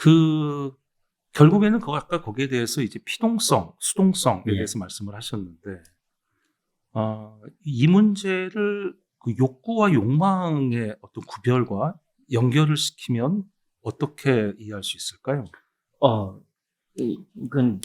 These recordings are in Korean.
그 결국에는 아까 거기에 대해서 이제 피동성, 수동성에 예. 대해서 말씀을 하셨는데, 이 문제를 그 욕구와 욕망의 어떤 구별과 연결을 시키면 어떻게 이해할 수 있을까요? 이건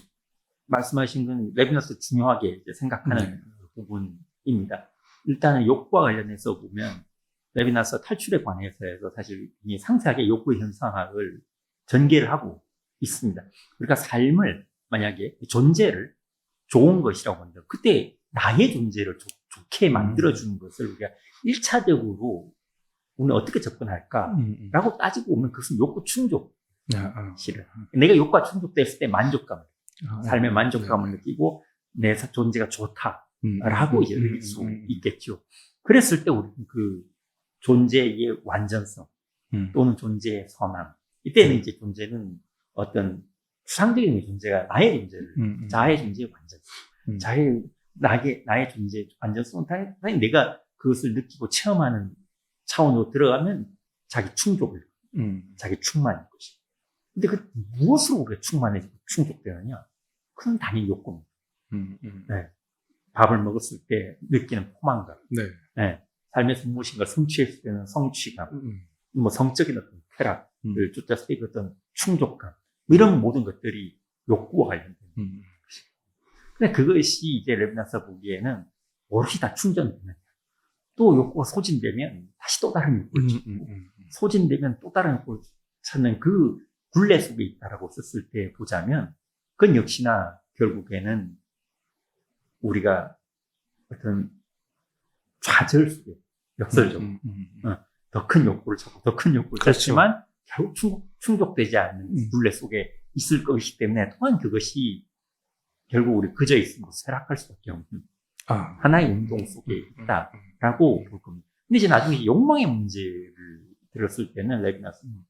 말씀하신 건 레비나스 중요하게 이제 생각하는 부분입니다. 일단은 욕구와 관련해서 보면 레비나스 탈출에 관해서 사실 이 상세하게 욕구의 현상학을 전개를 하고 있습니다. 우리가 삶을 만약에 존재를 좋은 것이라고 한다. 그때 나의 존재를 좋게 만들어주는 것을 우리가 1차적으로 우리는 어떻게 접근할까라고 따지고 보면 그것은 욕구 충족. 실은 내가 욕구가 충족됐을 때 만족감, 삶의 만족감을 느끼고 내 존재가 좋다라고 이제 느낄 수 있겠죠. 그랬을 때 우리는 그 존재의 완전성 또는 존재의 선함, 이때는 이제 존재는 어떤 추상적인 존재가 나의 존재를, 자아의 존재의 완전성, 나의 존재의 완전성은 당연히 내가 그것을 느끼고 체험하는 차원으로 들어가면 자기 충족을, 자기 충만일 것이고. 근데 그 무엇으로 우리가 충만해지고 충족되느냐? 그건 당연히 욕구입니다. 네. 밥을 먹었을 때 느끼는 포만감. 네. 네. 삶에서 무엇인가 성취했을 때는 성취감. 뭐 성적인 어떤 쾌락을 쫓았을 때 어떤 충족감. 이런 모든 것들이 욕구와 관련된 것입니다. 근데 그것이 이제 레비나스가 보기에는 오롯이 다 충전되는. 또 욕구가 소진되면 다시 또 다른 욕구를 찾고, 소진되면 또 다른 욕구를 찾는 그 굴레 속에 있다라고 썼을 때 보자면, 그건 역시나 결국에는 우리가 어떤 좌절 속에 역설적으로 더 큰 욕구를 찾고 더 큰 욕구를 찾지만 결국 충족되지 않는 굴레 속에 있을 것이기 때문에 또한 그것이 결국 우리 그저 있으면 쇠락할 수밖에 없는 하나의 운동 속에 있다라고 볼 겁니다. 근데 이제 나중에 욕망의 문제를 들었을 때는 레비나스는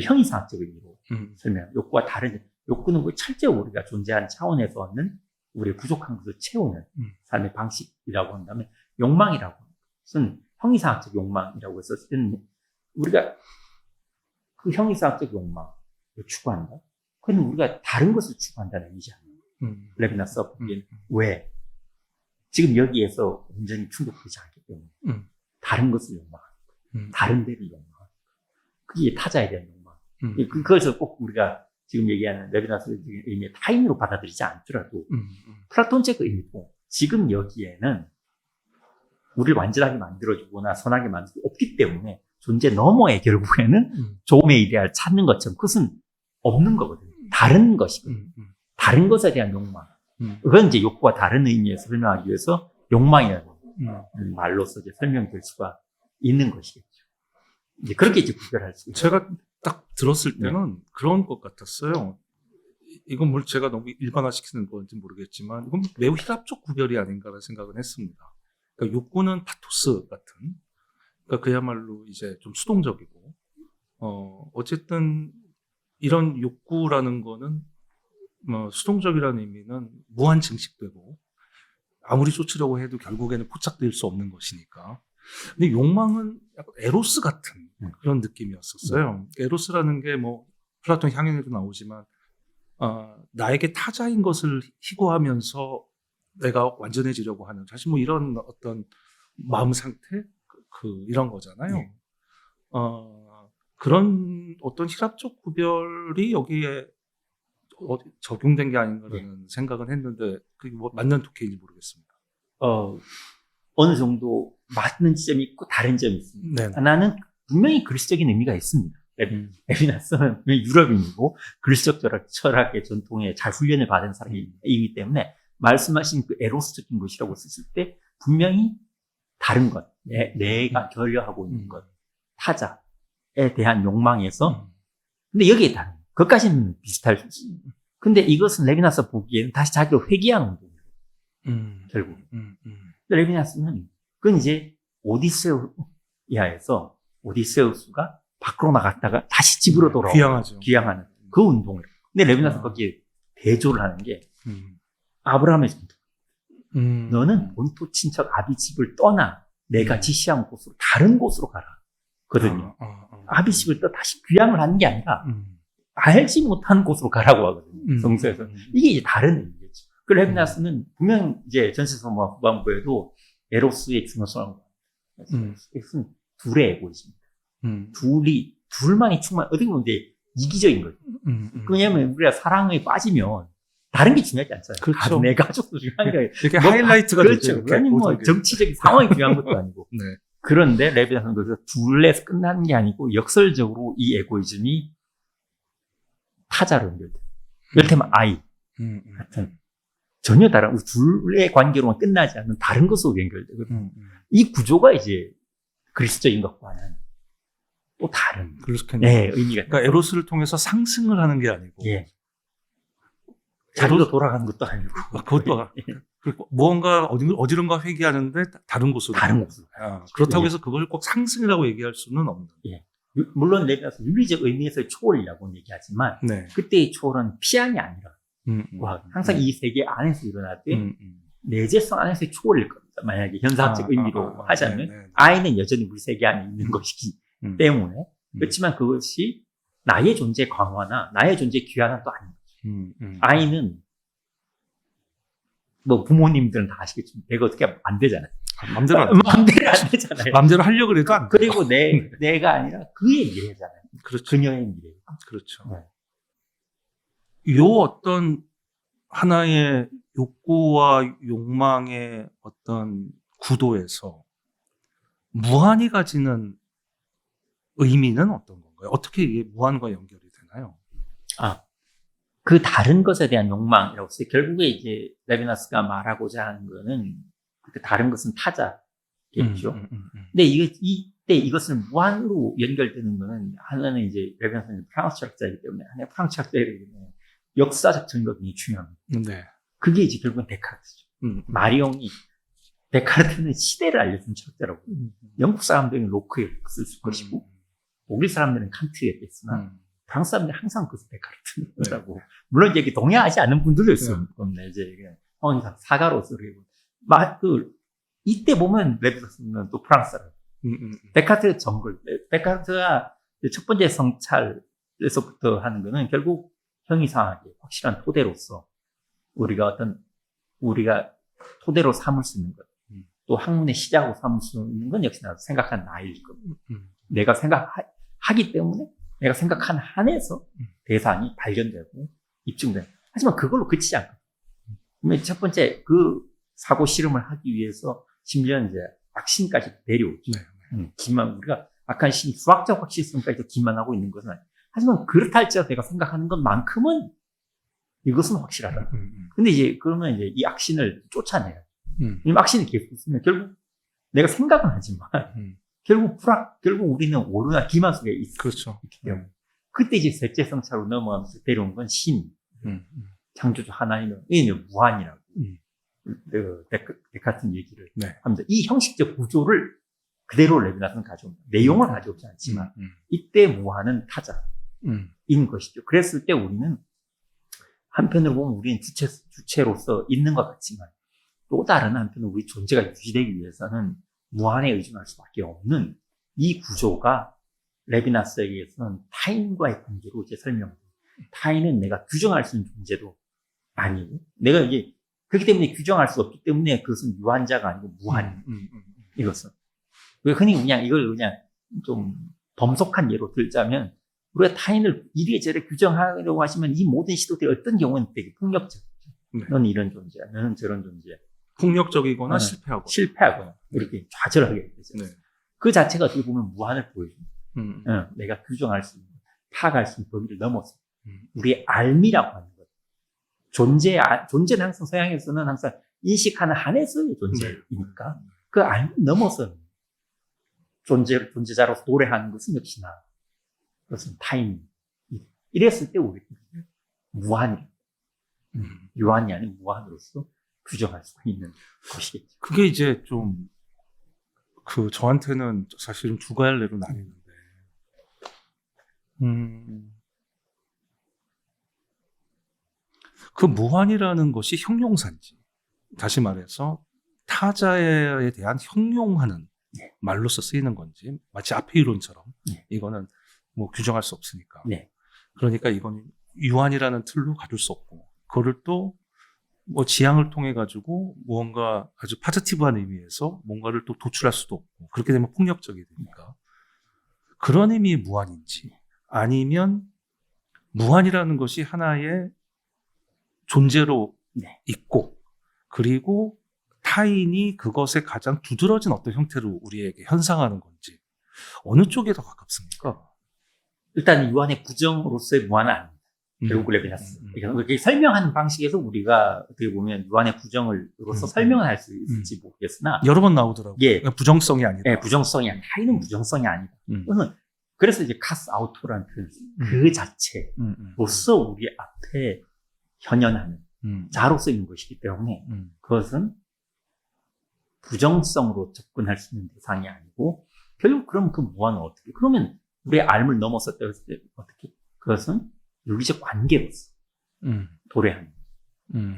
형이상학적 의미로 설명, 욕구와 다른, 욕구는 철저히 우리가 존재하는 차원에서 얻는 우리의 부족한 것을 채우는 삶의 방식이라고 한다면, 욕망이라고 하는 것은 형이상학적 욕망이라고 해서 우리가 그 형이상학적 욕망을 추구한다? 그건 우리가 다른 것을 추구한다는 의미지 않아요. 레비나스가 보기에는 왜? 지금 여기에서 온전히 충족되지 않기 때문에 다른 것을 욕망하는 거예요. 다른 데를 욕망하는 거예요. 그게 타자에 대한 욕망. 그것을 꼭 우리가 지금 얘기하는 레비나스의 의미의 타인으로 받아들이지 않더라도 플라톤적 의미고, 지금 여기에는 우리를 완전하게 만들어주거나 선하게 만들 수 없기 때문에 존재 너머에 결국에는 조음의 이데아를 찾는 것처럼 그것은 없는 거거든요. 다른 것이거든요. 다른 것에 대한 욕망. 그건 이제 욕구와 다른 의미에서 설명하기 위해서 욕망이라는 말로서 이제 설명될 수가 있는 것이겠죠. 이제 그렇게 이제 구별할 수 있어요. 제가 딱 들었을 때는 그런 것 같았어요. 이건 뭘 제가 너무 일반화시키는 건지 모르겠지만, 이건 매우 희랍적 구별이 아닌가라는 생각은 했습니다. 그러니까 욕구는 파토스 같은, 그러니까 그야말로 이제 좀 수동적이고, 어쨌든 이런 욕구라는 거는 수동적이라는 의미는 무한 증식되고 아무리 쫓으려고 해도 결국에는 포착될 수 없는 것이니까. 근데 욕망은 약간 에로스 같은 그런 느낌이었었어요. 에로스라는 게 뭐 플라톤 향연에도 나오지만 나에게 타자인 것을 희고하면서 내가 완전해지려고 하는, 사실 뭐 이런 어떤 마음 상태 이런 거잖아요. 그런 어떤 희랍적 구별이 여기에 적용된 게 아닌가라는 생각은 했는데 그게 뭐 맞는 독해인지 모르겠습니다. 어느 정도 맞는 지점이 있고 다른 점이 있습니다. 네. 하나는 분명히 그리스적인 의미가 있습니다. 레비나스는 유럽인이고 그리스적 철학의 전통에 잘 훈련을 받은 사람이기 때문에 말씀하신 그 에로스적인 것이라고 썼을 때 분명히 다른 것, 내가 결여하고 있는 것, 타자에 대한 욕망에서, 근데 여기에 다른, 그것까지는 비슷할 수 있습니다. 근데 이것은 레비나스 보기에는 다시 자기를 회귀하는 운동이에요. 결국. 레비나스는 그건 이제 오디세우스에서 오디세우스가 밖으로 나갔다가 다시 집으로 돌아오고 귀향하는 그 운동을. 근데 레비나스가 거기에 대조를 하는 게 아브라함의 전통. 너는 본토 친척 아비 집을 떠나 내가 지시한 곳으로, 다른 곳으로 가라. 거든요. 아비 집을 떠 다시 귀향을 하는 게 아니라 알지 못한 곳으로 가라고 하거든요. 성서에서. 이게 이제 다른 의미겠죠. 그 레비나스는 분명 이제 전세서마 후반부에도 에로스 X는 X는 둘의 에고이즘니다. 둘만이 어떻게 보면 이제 이기적인 거죠. 왜냐하면 우리가 사랑에 빠지면 다른 게 중요하지 않잖아요. 그렇죠. 내 가족도 중요한 거예요. 이게 하이라이트가 그렇죠. 되죠. 아니 뭐 정치적인 상황이 중요한 것도 아니고. 네. 그런데 레비나스는 그래서 둘에서 끝나는 게 아니고 역설적으로 이 에고이즘이 타자로 연결돼요. 이를테면 아이 같은 전혀 다른 둘의 관계로만 끝나지 않는 다른 것으로 연결되거든요. 이 구조가 이제 그리스도인 것과는 또 다른 그렇겠네요. 의미가. 그러니까 에로스를 통해서 상승을 하는 게 아니고 자기로 돌아가는 것도 아니고 그것도 그리고 무언가 어디론가 회귀하는데 다른 곳으로. 그렇다고 해서 그걸 꼭 상승이라고 얘기할 수는 없는. 물론 레비나스 윤리적 의미에서의 초월이라고 얘기하지만 그때의 초월은 피한이 아니라 항상 이 세계 안에서 일어날 때 내재성 안에서의 초월일 겁니다. 만약에 현상적 의미로 하자면 아이는 여전히 우리 세계 안에 있는 것이기 때문에 그렇지만 그것이 나의 존재 강화나 나의 존재 귀환은 또 아닌 거죠. 아이는 뭐 부모님들은 다 아시겠지만 내가 어떻게 하면 안 되잖아요. 맘대로 안 되잖아요. 맘대로 하려고 해도 안 돼. 그리고 내가 아니라 그의 미래잖아요. 그렇죠. 그녀의 미래. 그렇죠. 요 어떤 하나의 욕구와 욕망의 어떤 구도에서 무한이 가지는 의미는 어떤 건가요? 어떻게 이게 무한과 연결이 되나요? 그 다른 것에 대한 욕망이라고 해서 결국에 이제 레비나스가 말하고자 하는 거는 그 다른 것은 타자겠죠. 근데 이때 이것을 무한으로 연결되는 거는 하나는 이제 레비나스는 프랑스 철학자이기 때문에 프랑스 철학자이기 때문에 역사적 증거가 굉장히 중요합니다. 그게 이제 결국은 데카르트죠. 마리옹이 데카르트는 시대를 알려준 철학자라고. 영국 사람들은 로크를 쓸 것이고 독일 사람들은 칸트였겠으나 프랑스 사람들이 항상 그 데카르트라고. 물론 이제 동의하지 않는 분들도 있어요. 이제 항상 사가로서 이때 보면 레비나스는 또 프랑스 사람. 데카르트의 정글. 데카르트가 첫 번째 성찰에서부터 하는 거는 결국 형이상하게 확실한 토대로서 우리가 토대로 삼을 수 있는 것. 또 학문의 시작으로 삼을 수 있는 건 역시나 생각한 나일 겁니다. 내가 생각하기 때문에 내가 생각한 한에서 대상이 발견되고 입증되고. 하지만 그걸로 그치지 않거든요. 첫 번째 그 사고 실험을 하기 위해서 심지어 이제 악신까지 내려오죠. 우리가 악한 신 수학적 확실성까지도 기만하고 있는 것은 아니에요. 하지만 그렇다 할지라도 내가 생각하는 것만큼은 이것은 확실하다. 근데 이제 그러면 이제 이 악신을 쫓아내요. 이 악신이 계속 있으면 결국 내가 생각은 하지만 결국 우리는 오류나 기만 속에 있기 때문에 그때 이제 셋째 성찰로 넘어가면서 데려온 건 신, 창조주 하나님은 무한이라고 데카르트 얘기를 합니다. 이 형식적 구조를 그대로 레비나스는 가져옵니다. 내용을 가져오지 않지만 이때 무한은 타자인 것이죠. 그랬을 때 우리는 한편으로 보면 우리는 주체로서 있는 것 같지만 또 다른 한편으로 우리 존재가 유지되기 위해서는 무한에 의존할 수밖에 없는 이 구조가 레비나스에 의해서는 타인과의 관계로 이제 설명합니다. 타인은 내가 규정할 수 있는 존재도 아니고 내가 이제 그렇기 때문에 규정할 수 없기 때문에 그것은 유한자가 아니고 무한이에요. 이것은 흔히 이걸 좀 범속한 예로 들자면 우리가 타인을 이래저래 규정하려고 하시면 이 모든 시도들이 어떤 경우는 되게 폭력적이죠. 너는 이런 존재야, 너는 저런 존재야. 폭력적이거나 실패하거나 이렇게 좌절하게 되죠. 그 자체가 어떻게 보면 무한을 보여줍니다. 내가 규정할 수 있는, 파악할 수 있는 범위를 넘어서 우리의 알미라고 하는 것. 존재는 항상 서양에서는 항상 인식하는 한에서의 존재이니까 그 알미 넘어서 존재자로서 노래하는 것은 역시나 그것은 타인. 이랬을 때 우리는 무한이 유한이 아닌 무한으로서 규정할 수 있는 것이겠죠. 그게 이제 좀 저한테는 사실은 두 갈래로 나뉘는데 그 무한이라는 것이 형용사인지 다시 말해서 타자에 대한 형용하는 말로서 쓰이는 건지 마치 앞의 이론처럼 이거는 뭐 규정할 수 없으니까 그러니까 이건 유한이라는 틀로 가둘 수 없고, 그거를 또 뭐 지향을 통해 가지고 무언가 아주 파지티브한 의미에서 뭔가를 또 도출할 수도 없고, 그렇게 되면 폭력적이 되니까. 그런 의미의 무한인지, 아니면 무한이라는 것이 하나의 존재로 네. 있고, 그리고 타인이 그것에 가장 두드러진 어떤 형태로 우리에게 현상하는 건지, 어느 쪽에 더 가깝습니까? 일단 유한의 부정으로서의 무한은 아닙니다. 결국 레비나스. 이렇게 설명하는 방식에서 우리가 어떻게 보면 유한의 부정으로서 설명을 할 수 있을지 모르겠으나 여러 번 나오더라고요. 예. 부정성이 아니다. 예, 부정성이 아니다. 타인은 부정성이 아니다. 음. 그래서 이제 카스 아우토라는 그 자체로서 우리 앞에 현현하는 자로서 있는 것이기 때문에 그것은 부정성으로 접근할 수 있는 대상이 아니고, 결국 그럼 그 무한은 어떻게, 그러면 우리의 알을 넘어섰다 했을 때 어떻게, 그것은 윤리적 관계로서 도래하는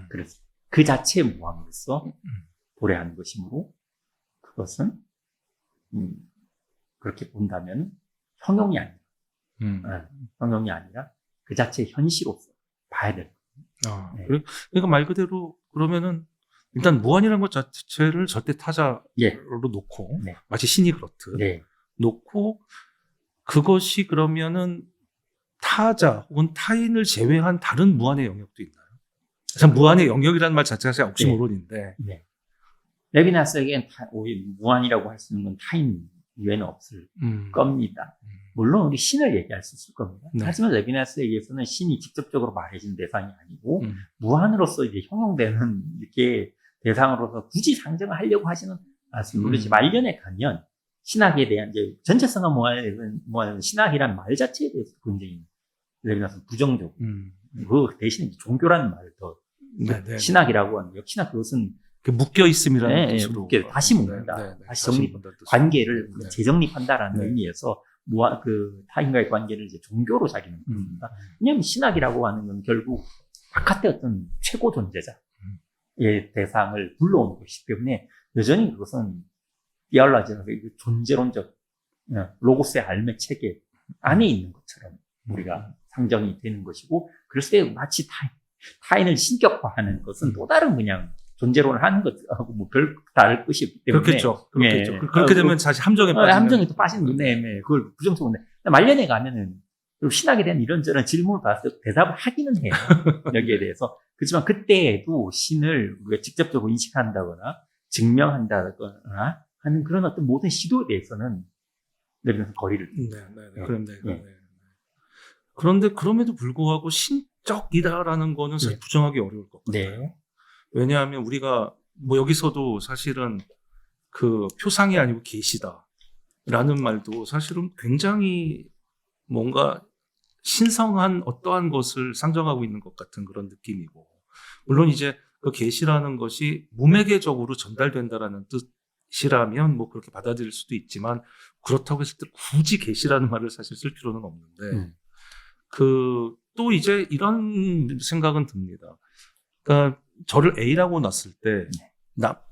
그래서 그 자체의 무함으로써 도래하는 것이므로, 그것은 그렇게 본다면 형용이 아니라 형용이 아니라 그 자체의 현시로서 봐야 될 거예요. 네. 그러니까 말 그대로 그러면은 일단 무한이라는 것 자체를 절대 타자로 예. 놓고, 네. 마치 신이 그렇듯 네. 놓고, 그것이 그러면은 타자 혹은 타인을 제외한 다른 무한의 영역도 있나요? 참 무한의 영역이라는 말 자체가 사실 옥시모론인데. 네. 레비나스에겐 무한이라고 할 수 있는 건 타인 이외에는 없을 겁니다. 물론 우리 신을 얘기할 수 있을 겁니다. 네. 하지만 레비나스에게서는 신이 직접적으로 말해준 대상이 아니고 무한으로서 이제 형용되는 이렇게 대상으로서 굳이 상정을 하려고 하시는 않습니다. 물론 말년에 가면 신학에 대한 이제 전체성과 무한은 신학이란 말 자체에 대해서 굉장히 레비나스는 부정적으로 그 대신에 종교라는 말을 더 신학이라고 하는, 역시나 그것은 묶여 있음이라는 뜻으로 다시 묶는다, 다시 정립, 관계를 재정립한다라는 의미에서 그 타인과의 관계를 이제 종교로 자기는 부릅니다. 왜냐하면 신학이라고 하는 건 결국 바깥의 어떤 최고 존재자의 대상을 불러오는 것이기 때문에 여전히 그것은 디알라지나 존재론적 로고스의 알매 체계 안에 있는 것처럼 우리가 상정이 되는 것이고, 그랬을 때 마치 타인을 신격화하는 것은 또 다른 그냥 존재론을 하는 것하고 뭐 별 다를 것이 없기 때문에. 그렇겠죠. 그렇게 되면 사실 함정에 빠지는. 함정에 또 빠지는 건데, 그걸 부정적으로. 말년에 가면은 신학에 대한 이런저런 질문을 받았을 때 대답을 하기는 해요. 여기에 대해서. 그렇지만 그때에도 신을 우리가 직접적으로 인식한다거나 증명한다거나 하는 그런 어떤 모든 시도에 대해서는 내면서 거리를. 그런데 그럼에도 불구하고 신적이다라는 거는 사실 부정하기 어려울 것 같아요. 왜냐하면 우리가 뭐 여기서도 사실은 그 표상이 아니고 계시다라는 말도 사실은 굉장히 뭔가 신성한 어떠한 것을 상정하고 있는 것 같은 그런 느낌이고, 물론 이제 그 계시라는 것이 무매개적으로 전달된다라는 뜻이라면 뭐 그렇게 받아들일 수도 있지만, 그렇다고 했을 때 굳이 계시라는 말을 사실 쓸 필요는 없는데, 또 이제 이런 생각은 듭니다. 그러니까 저를 A라고 놨을 때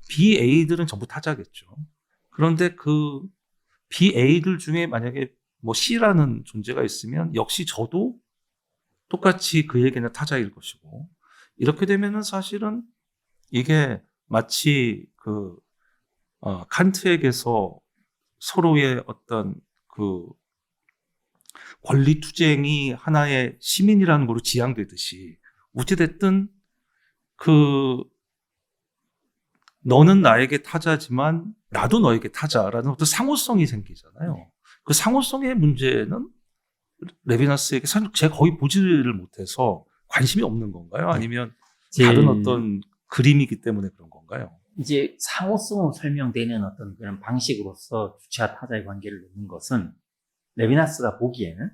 BA들은 전부 타자겠죠. 그런데 그 BA들 중에 만약에 뭐 C라는 존재가 있으면 역시 저도 똑같이 그에게는 타자일 것이고, 이렇게 되면은 사실은 이게 마치 칸트에게서 서로의 어떤 그 권리 투쟁이 하나의 시민이라는 걸로 지향되듯이, 어찌됐든 너는 나에게 타자지만 나도 너에게 타자라는 어떤 상호성이 생기잖아요. 그 상호성의 문제는 레비나스에게 제가 거의 보지를 못해서 관심이 없는 건가요? 아니면 다른 어떤 그림이기 때문에 그런 건가요? 이제 상호성으로 설명되는 어떤 그런 방식으로서 주체와 타자의 관계를 놓는 것은 레비나스가 보기에는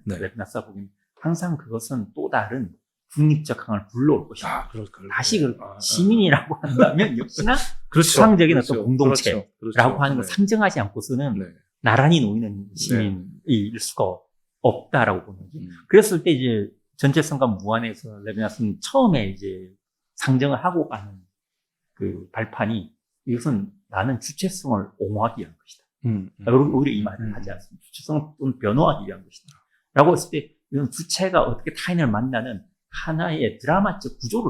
항상 그것은 또 다른 중립적 항을 불러올 것이다. 다시 시민이라고 한다면 역시나 수상적인 어떤 공동체라고 하는 걸 상정하지 않고서는 나란히 놓이는 시민일 수가 없다라고 보는 거죠. 그랬을 때 이제 전체성과 무한에서 레비나스는 처음에 이제 상정을 하고 가는 그 발판이, 이것은 나는 주체성을 옹호하기 위한 것이다. 오히려 이 말을 하지 않습니다. 주체성을 변호하기 위한 것이다. 라고 했을 때 이런 주체가 어떻게 타인을 만나는 하나의 드라마적 구조로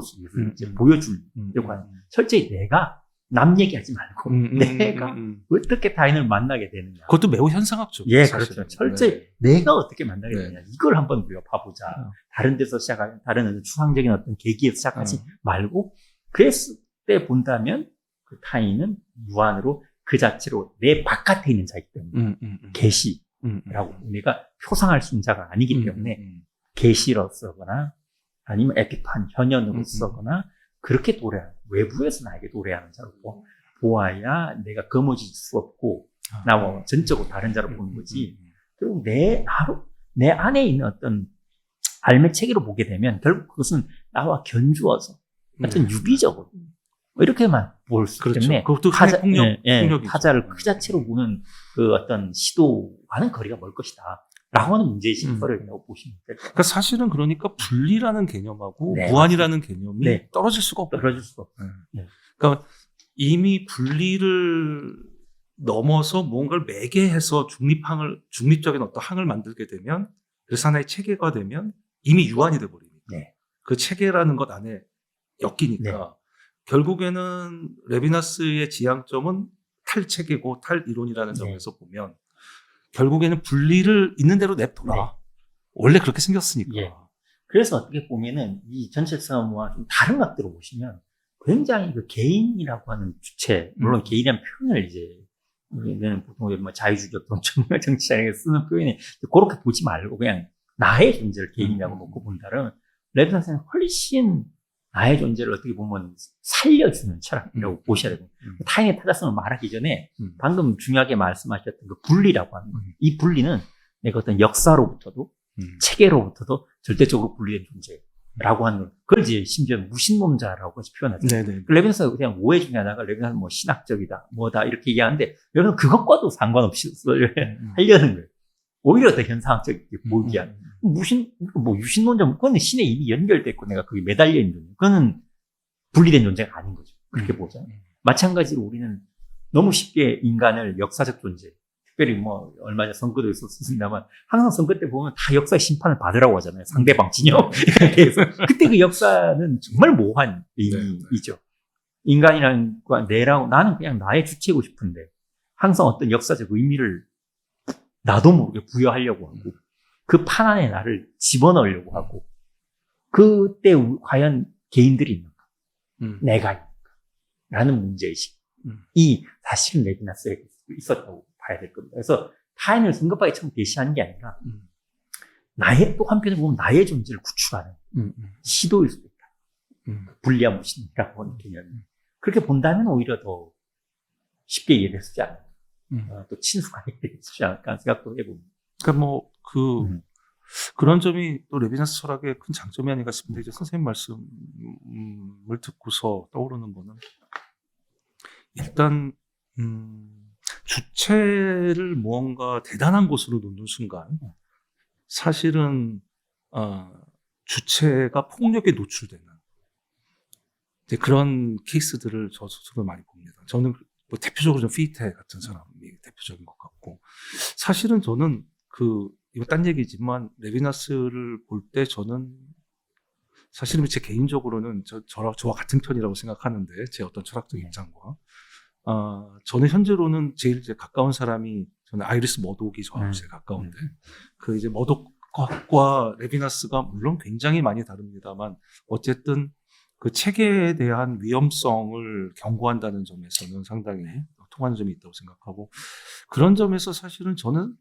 이제 음. 보여주려고 하는. 철저히 내가 남 얘기하지 말고 내가 어떻게 타인을 만나게 되느냐. 그것도 매우 현상학적. 예, 그렇죠. 철저히 내가 어떻게 만나게 네. 되느냐. 이걸 한번 우리가 봐보자. 다른 데서 시작하는, 다른 추상적인 어떤 계기에서 시작하지 말고, 그랬을 때 본다면 그 타인은 무한으로 그 자체로 내 바깥에 있는 자이기 때문에 계시라고 우리가 표상할 수 있는 자가 아니기 때문에 계시로 쓰거나 아니면 에피판 현현으로 쓰거나 그렇게 도래하는, 외부에서 나에게 도래하는 자로 보아야 내가 거머쥘 수 없고 나와 전적으로 다른 자로 보는 거지. 그리고 내 안에 있는 어떤 삶의 체계로 보게 되면 결국 그것은 나와 견주어서 어떤 유기적으로 이렇게만 볼 수 있기 때문에 그것도 타자를 그 자체로 보는 그 어떤 시도와는 거리가 멀 것이다 라고 하는 문제의식을 보시면 될 거예요. 그러니까 사실은 그러니까 분리라는 개념하고 네, 무한이라는 개념이 네. 떨어질 수가 없어요. 떨어질 수가 없어요. 그러니까 이미 분리를 넘어서 뭔가를 매개해서 중립적인 어떤 항을 만들게 되면, 그래서 하나의 체계가 되면 이미 유한이 돼버립니다. 네. 그 체계라는 것 안에 엮이니까 결국에는 레비나스의 지향점은 탈체계고 탈이론이라는 점에서 보면 결국에는 분리를 있는 대로 냅둬라. 원래 그렇게 생겼으니까. 그래서 어떻게 보면은 이 전체 싸움과 좀 다른 각도로 보시면 굉장히 그 개인이라고 하는 주체, 물론 개인이라는 표현을 이제 우리는 보통 뭐 자유주의적 정치자에게 쓰는 표현이 그렇게 보지 말고 그냥 나의 존재를 개인이라고 놓고 본다면 레비나스는 훨씬 나의 존재를 어떻게 보면 살려주는 철학이라고 보셔야 되고, 타인의 타자성을 말하기 전에 방금 중요하게 말씀하셨던 그 분리라고 하는 거예요. 이 분리는 내가 어떤 역사로부터도 체계로부터도 절대적으로 분리된 존재라고 하는 걸, 그걸 이제 심지어 무신론자라고 표현하죠. 레비나스가 그냥 오해 중에 하나가 레비나스는 뭐 신학적이다, 뭐다 이렇게 얘기하는데 여러분 그것과도 상관없이 하려는 거예요. 오히려 더 현상학적이게 보이게 하는. 유신론자, 그거는 신에 이미 연결됐고 내가 거기 매달려 있는 존재. 그거는 분리된 존재가 아닌 거죠. 그렇게 보자. 마찬가지로 우리는 너무 쉽게 인간을 역사적 존재, 특별히 뭐 얼마 전에 선거도 있었습니다만 항상 선거 때 보면 다 역사의 심판을 받으라고 하잖아요. 상대방 진영. 그래서 그때 그 역사는 정말 모호한 의미이죠. 인간이랑 내라고, 나는 그냥 나의 주체이고 싶은데 항상 어떤 역사적 의미를 나도 모르게 부여하려고 하고 그 판 안에 나를 집어넣으려고 하고, 그때 과연 개인들이 있는가? 내가 있는가? 라는 문제의식이 사실은 레비나스에게 있었다고 봐야 될 겁니다. 그래서 타인을 성급하게 참 대시하는 게 아니라 또 한편에 보면 나의 존재를 구축하는 시도일 수도 있다. 분리한 무신이라고 하는 개념이. 그렇게 본다면 오히려 더 쉽게 이해될 수 있지 않을까. 또 친숙하게 이해될 수 있지 않을까 생각도 해봅니다. 그러니까 그런 점이 또 레비나스 철학의 큰 장점이 아닌가 싶은데, 이제 선생님 말씀을 듣고서 떠오르는 거는 일단 주체를 무언가 대단한 곳으로 놓는 순간 사실은 주체가 폭력에 노출되는 그런 케이스들을 저 스스로 많이 봅니다. 저는 뭐 대표적으로 좀 피테 같은 사람이 대표적인 것 같고, 사실은 저는 이거 딴 얘기지만 레비나스를 볼 때 저는 사실은 제 개인적으로는 저와 같은 편이라고 생각하는데, 제 어떤 철학적 입장과 저는 현재로는 제일 이제 가까운 사람이, 저는 아이리스 머독이 저하고 제일 가까운데 그 이제 머독과 레비나스가 물론 굉장히 많이 다릅니다만 어쨌든 그 체계에 대한 위험성을 경고한다는 점에서는 상당히 통하는 점이 있다고 생각하고, 그런 점에서 사실은 저는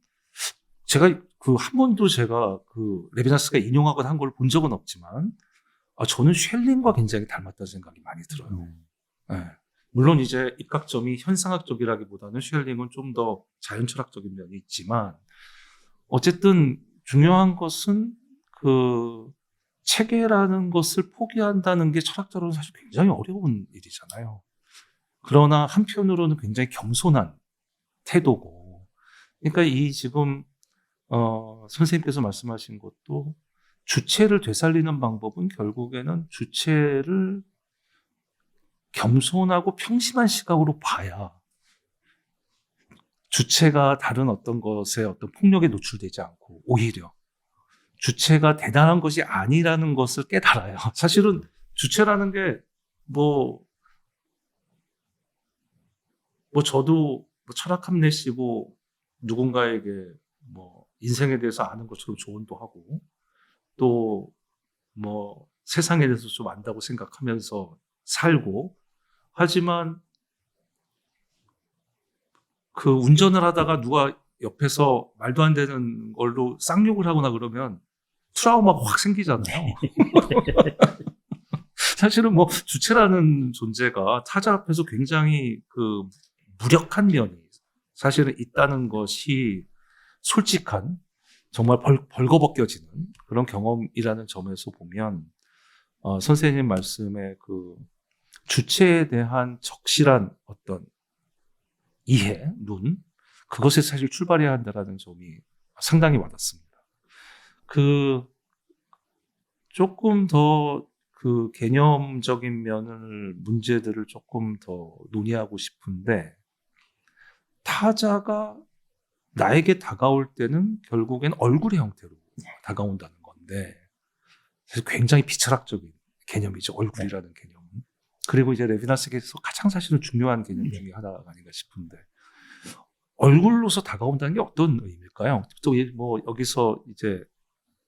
제가 한 번도 제가 레비나스가 인용하거나 한 걸 본 적은 없지만 저는 쉘링과 굉장히 닮았다는 생각이 많이 들어요. 네. 물론 이제 입각점이 현상학적이라기보다는 쉘링은 좀 더 자연철학적인 면이 있지만, 어쨌든 중요한 것은 체계라는 것을 포기한다는 게 철학적으로는 사실 굉장히 어려운 일이잖아요. 그러나 한편으로는 굉장히 겸손한 태도고, 그러니까 이 지금 선생님께서 말씀하신 것도 주체를 되살리는 방법은 결국에는 주체를 겸손하고 평심한 시각으로 봐야 주체가 다른 어떤 것에 어떤 폭력에 노출되지 않고 오히려 주체가 대단한 것이 아니라는 것을 깨달아요. 사실은 주체라는 게 저도 철학 함내시고 누군가에게 인생에 대해서 아는 것처럼 조언도 하고 또 세상에 대해서 좀 안다고 생각하면서 살고 하지만 그 운전을 하다가 누가 옆에서 말도 안 되는 걸로 쌍욕을 하거나 그러면 트라우마가 확 생기잖아요. 사실은 주체라는 존재가 타자 앞에서 굉장히 그 무력한 면이 사실은 있다는 것이 솔직한 정말 벌거벗겨지는 그런 경험이라는 점에서 보면 선생님 말씀에 그 주체에 대한 적실한 어떤 이해, 그것에 사실 출발해야 한다는 점이 상당히 와닿습니다. 조금 더 그 개념적인 문제들을 조금 더 논의하고 싶은데, 타자가 나에게 다가올 때는 결국엔 얼굴의 형태로 다가온다는 건데, 사실 굉장히 비철학적인 개념이죠, 얼굴이라는 개념은. 그리고 이제 레비나스에게서 가장 사실은 중요한 개념 중에 하나가 아닌가 싶은데, 얼굴로서 다가온다는 게 어떤 의미일까요? 또 여기서 이제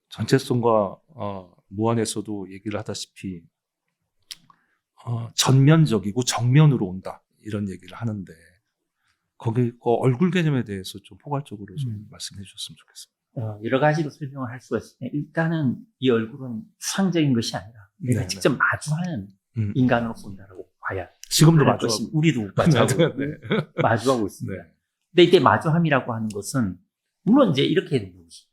전체성과 무한에서도 얘기를 하다시피 전면적이고 정면으로 온다 이런 얘기를 하는데 거기 얼굴 개념에 대해서 좀 포괄적으로 좀 말씀해 주셨으면 좋겠습니다. 여러 가지로 설명을 할 수가 있습니다. 일단은 이 얼굴은 수상적인 것이 아니라 내가 직접 마주하는 인간으로 본다라고 봐야 지금도 마주하고 우리도 마주하고 네. 마주하고 있습니다. 네. 근데 이때 마주함이라고 하는 것은 물론 이제 이렇게 되는 거지.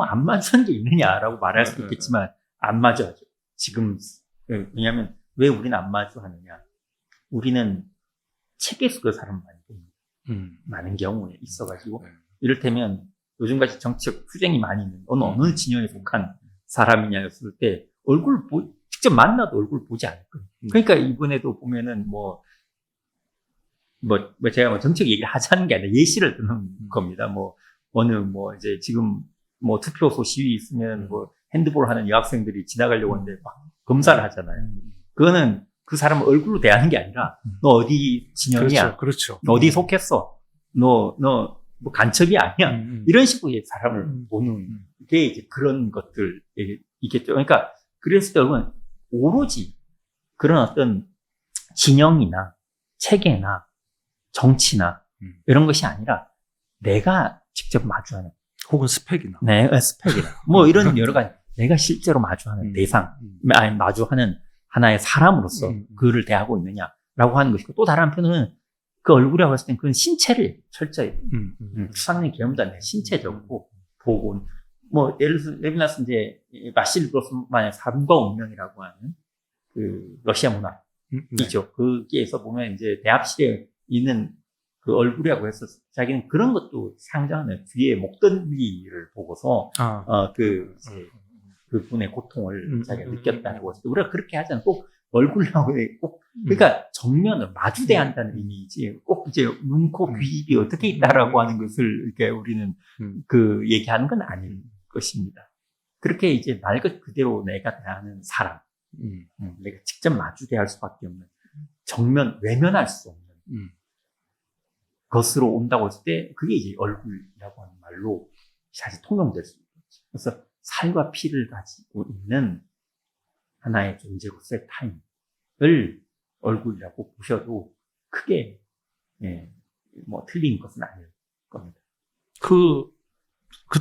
안 마주하는 게 있느냐라고 말할 수 있겠지만 안 마주하죠. 지금 왜냐하면 왜 우리는 안 마주하느냐? 우리는 체계 속의 사람 많은 경우에 있어가지고 이를테면 요즘같이 정치적 투쟁이 많이 있는 어느 진영에 속한 사람이냐였을 때 직접 만나도 얼굴 보지 않을 거예요. 그러니까 이번에도 보면은 제가 정책 얘기를 하자는 게 아니라 예시를 드는 겁니다. 이제 지금 투표소 시위 있으면 핸드볼 하는 여학생들이 지나가려고 하는데 막 검사를 하잖아요. 그거는 그 사람 얼굴로 대하는 게 아니라 너 어디 진영이야? 그렇죠. 어디 속했어? 너 간첩이 아니야? 이런 식으로 사람을 보는 게 이제 그런 것들이겠죠. 그러니까 그랬을 때 여러분 오로지 그런 어떤 진영이나 체계나 정치나 이런 것이 아니라 내가 직접 마주하는 혹은 스펙이나 스펙이나 이런 여러 가지 내가 실제로 마주하는 대상 아니 마주하는 하나의 사람으로서 그를 대하고 있느냐라고 하는 것이고 또 다른 한편으로는 그 얼굴이라고 했을 땐 그건 신체를 철저히 추상적인 개념도 아니라 신체적으로 보고 예를 들어서 레비나스 이제 마실 그로스만의 삶과 운명이라고 하는 그 러시아 문화이죠. 거기에서 보면 이제 대합실에 있는 그 얼굴이라고 해서 자기는 그런 것도 상징하는 뒤에 목덜미를 보고서 그분의 고통을 자기가 느꼈다고 해서 우리가 그렇게 하잖아요. 꼭 얼굴이라고 해 꼭 그러니까 정면을 마주대한다는 의미이지 꼭 이제 눈, 코, 귀, 입이 어떻게 있다라고 하는 것을 이렇게 우리는 얘기하는 건 아닐 것입니다. 그렇게 이제 말 그대로 내가 대하는 사람, 내가 직접 마주대할 수밖에 없는 정면 외면할 수 없는 것으로 온다고 했을 때 그게 이제 얼굴이라고 하는 말로 사실 통용될 수 있죠. 그래서 살과 피를 가지고 있는 하나의 존재로서의 타인을 얼굴이라고 보셔도 크게 틀린 것은 아닐 겁니다. 그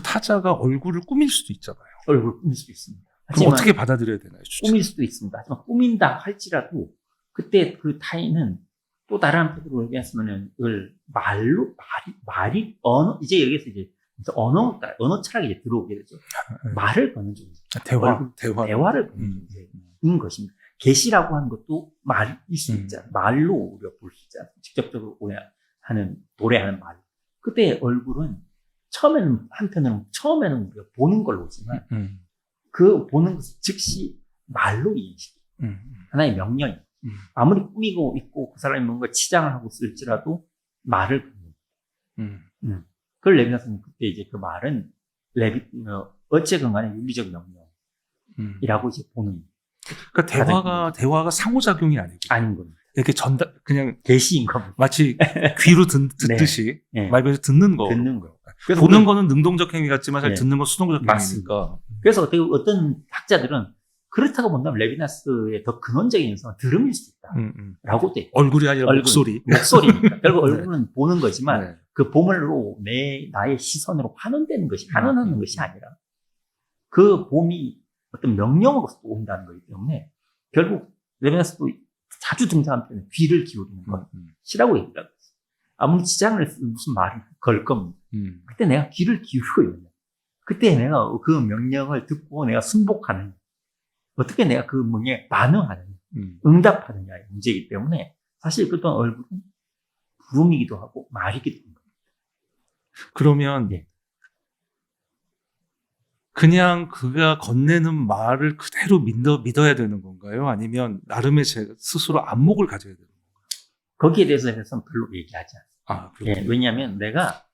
타자가 얼굴을 꾸밀 수도 있잖아요. 얼굴을 꾸밀 수도 있습니다. 그럼 어떻게 받아들여야 되나요? 꾸밀 수도 있습니다. 하지만 꾸민다 할지라도 그때 그 타인은 또 다른 한편으로 얘기했으면 이제 여기서 이제 언어 철학이 이제 들어오게 되죠. 말을 거는 존재. 대화를 거는 존재인 것입니다. 계시라고 하는 것도 말일 수 있잖아요. 말로 우리가 볼 수 있잖아요. 직접적으로 노래하는 말. 그때 얼굴은 처음에는 우리가 보는 걸로 오지만 그 보는 것을 즉시 말로 이해시키고 하나의 명령이 아무리 꾸미고 있고 그 사람이 뭔가 치장을 하고 쓸지라도 말을 그걸 레비나스는 그때 이제 그 말은 어쨌건 간에 윤리적 명령이라고 이제 보는 그러니까 대화가 상호작용이 아니고 아닌 겁니다. 이렇게 그냥 계시인 겁니다. 마치 귀로 듣듯이 네. 말 그대로 듣는 거. 듣는 거. 보는 거는 능동적 행위 같지만 사실 네. 듣는 건 수동적 맞습니다. 행위니까. 그래서 어떤 학자들은 그렇다고 본다면 레비나스의 더 근원적인 연성은 들음일 수 있다라고 돼. 얼굴이 아니라 얼굴, 목소리. 목소리니까. 결국 네. 얼굴은 보는 거지만 네. 그 보물로 나의 시선으로 환원되는 것이, 환원하는 것이 아니라 그 봄이 어떤 명령으로서 온다는 거기 때문에 결국 레비나스도 자주 등장하는 때는 귀를 기울이는 것이라고 얘기를 하고 있어요. 아무리 지장을 쓰는 무슨 말을 걸 겁니다. 그때 내가 귀를 기울이고 있는 그때 내가 그 명령을 듣고 내가 순복하는 어떻게 내가 그 명령에 반응하느냐, 응답하느냐의 문제이기 때문에 사실 그 또한 얼굴은 부음이기도 하고 말이기도 합니다. 그러면 네. 그냥 그가 건네는 말을 그대로 믿어야 되는 건가요? 아니면 나름의 제 스스로 안목을 가져야 되는 건가요? 거기에 대해서는 별로 얘기하지 않습니다. 아, 그렇군요. 왜냐하면 내가